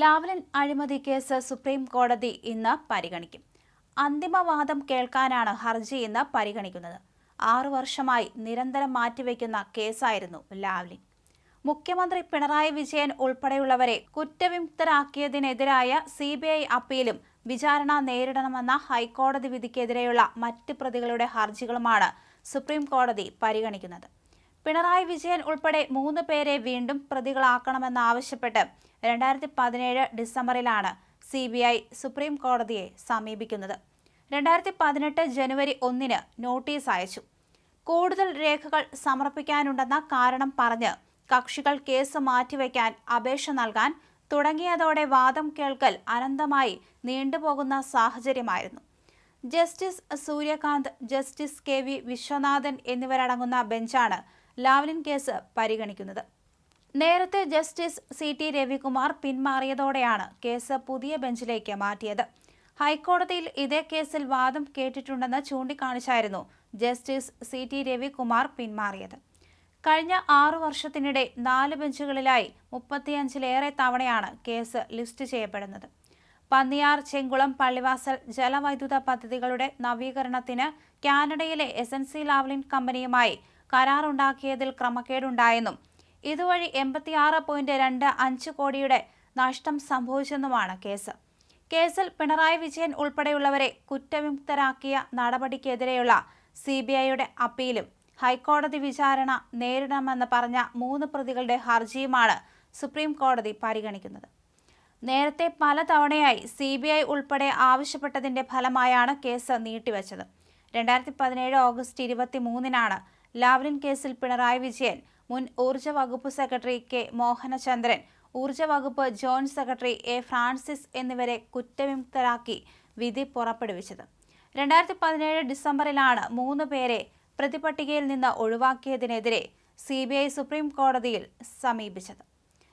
Lavalin അഴിമതി case supreme കോടതി ഇന്ന് പരിഗണിക്കും. അന്തിമവാദം കേൾക്കാനാണ് ഹർജി ഇന്ന് പരിഗണിക്കുന്നത്. 6 വർഷമായി നിരന്തരം മാറ്റിവെക്കുന്ന കേസായിരുന്നു ലാവ്ലിൻ. മുഖ്യമന്ത്രി പിണറായി വിജയൻ ഉൾപ്പെടെയുള്ളവരെ കുറ്റവിമുക്തരാക്കിയതിനെതിരായ CBI അപ്പീലും വിചാരണ നേരിടണമെന്ന ഹൈക്കോടതി വിധിക്കെതിരെയുള്ള മറ്റ് പ്രതികളുടെ ഹർജികളുമാണ് സുപ്രീം കോടതി പരിഗണിക്കുന്നത്. പിണറായി വിജയൻ ഉൾപ്പെടെ 3 പേരെ വീണ്ടും പ്രതികളാക്കണമെന്നാവശ്യപ്പെട്ട് 2017 ഡിസംബറിലാണ് CBI സുപ്രീം കോടതിയെ സമീപിക്കുന്നത്. 2018 ജനുവരി 1 നോട്ടീസ് അയച്ചു. കൂടുതൽ രേഖകൾ സമർപ്പിക്കാനുണ്ടെന്ന കാരണം പറഞ്ഞ് കക്ഷികൾ കേസ് മാറ്റിവെക്കാൻ അപേക്ഷ നൽകാൻ തുടങ്ങിയതോടെ വാദം കേൾക്കൽ അനന്തമായി നീണ്ടുപോകുന്ന സാഹചര്യമായിരുന്നു. Justice Suryakant, justice KV Viswanathan എന്നിവരടങ്ങുന്ന ബെഞ്ചാണ് ലാവ്ലിൻ കേസ് പരിഗണിക്കുന്നത്. നേരത്തെ ജസ്റ്റിസ് CT രവികുമാർ പിന്മാറിയതോടെയാണ് കേസ് പുതിയ ബെഞ്ചിലേക്ക് മാറ്റിയത്. ഹൈക്കോടതിയിൽ ഇതേ കേസിൽ വാദം കേട്ടിട്ടുണ്ടെന്ന് ചൂണ്ടിക്കാണിച്ചായിരുന്നു ജസ്റ്റിസ് CT രവികുമാർ പിന്മാറിയത്. കഴിഞ്ഞ 6 വർഷത്തിനിടെ 4 ബെഞ്ചുകളിലായി 35-ലേറെ തവണയാണ് കേസ് ലിസ്റ്റ് ചെയ്യപ്പെടുന്നത്. പന്നിയാർ, ചെങ്കുളം, പള്ളിവാസൽ ജലവൈദ്യുത പദ്ധതികളുടെ നവീകരണത്തിന് കാനഡയിലെ SNC ലാവ്ലിൻ കമ്പനിയുമായി കരാറുണ്ടാക്കിയതിൽ ക്രമക്കേടുണ്ടായെന്നും ഇതുവഴി 86.25 കോടിയുടെ നഷ്ടം സംഭവിച്ചെന്നുമാണ് കേസ്. കേസിൽ പിണറായി വിജയൻ ഉൾപ്പെടെയുള്ളവരെ കുറ്റവിമുക്തരാക്കിയ നടപടിക്കെതിരെയുള്ള CBIയുടെ അപ്പീലും ഹൈക്കോടതി വിചാരണ നേരിടണമെന്ന് പറഞ്ഞ 3 പ്രതികളുടെ ഹർജിയുമാണ് സുപ്രീം കോടതി പരിഗണിക്കുന്നത്. നേരത്തെ പലതവണയായി CBI ഉൾപ്പെടെ ആവശ്യപ്പെട്ടതിന്റെ ഫലമായാണ് കേസ് നീട്ടിവെച്ചത്. 2017 ഓഗസ്റ്റ് 23 ലാവ്ലിൻ കേസിൽ പിണറായി വിജയൻ, മുൻ ഊർജ്ജ വകുപ്പ് സെക്രട്ടറി K മോഹനചന്ദ്രൻ, ഊർജ്ജ വകുപ്പ് ജോയിന്റ് സെക്രട്ടറി A ഫ്രാൻസിസ് എന്നിവരെ കുറ്റവിമുക്തരാക്കി വിധി പുറപ്പെടുവിച്ചത്. 2017 ഡിസംബറിലാണ് 3 പേരെ പ്രതിപട്ടികയിൽ നിന്ന് ഒഴിവാക്കിയതിനെതിരെ CBI സുപ്രീം കോടതിയിൽ സമീപിച്ചത്.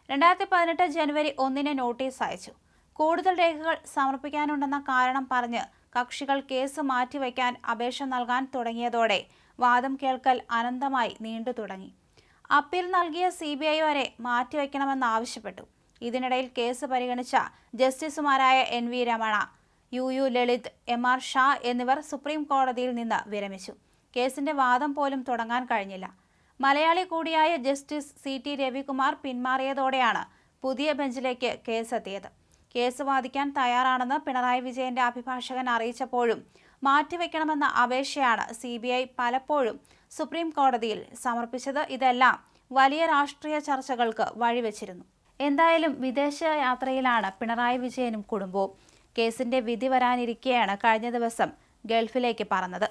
2018 ജനുവരി 1 നോട്ടീസ് അയച്ചു. കൂടുതൽ രേഖകൾ സമർപ്പിക്കാനുണ്ടെന്ന കാരണം പറഞ്ഞ് കക്ഷികൾ കേസ് മാറ്റിവെക്കാൻ അപേക്ഷ നൽകാൻ തുടങ്ങിയതോടെ വാദം കേൾക്കൽ അനന്തമായി നീണ്ടു തുടങ്ങി. അപ്പീൽ നൽകിയ CBI വരെ മാറ്റിവെക്കണമെന്നാവശ്യപ്പെട്ടു. ഇതിനിടയിൽ കേസ് പരിഗണിച്ച ജസ്റ്റിസുമാരായ NV Ramana, UU Lalit, MR Shah എന്നിവർ സുപ്രീം കോടതിയിൽ നിന്ന് വിരമിച്ചു. കേസിന്റെ വാദം പോലും തുടങ്ങാൻ കഴിഞ്ഞില്ല. മലയാളി കൂടിയായ ജസ്റ്റിസ് CT രവികുമാർ പിന്മാറിയതോടെയാണ് പുതിയ ബെഞ്ചിലേക്ക് കേസെത്തിയത്. കേസ് വാദിക്കാൻ തയ്യാറാണെന്ന് പിണറായി വിജയന്റെ അഭിഭാഷകൻ അറിയിച്ചപ്പോഴും മാറ്റിവെക്കണമെന്ന അപേക്ഷയാണ് CBI പലപ്പോഴും സുപ്രീം കോടതിയിൽ സമർപ്പിച്ചത്. ഇതെല്ലാം വലിയ രാഷ്ട്രീയ ചർച്ചകൾക്ക് വഴിവെച്ചിരുന്നു. എന്തായാലും വിദേശ യാത്രയിലാണ് പിണറായി വിജയനും കുടുംബവും. കേസിന്റെ വിധി വരാനിരിക്കെയാണ് കഴിഞ്ഞ ദിവസം ഗൾഫിലേക്ക് പറന്നത്.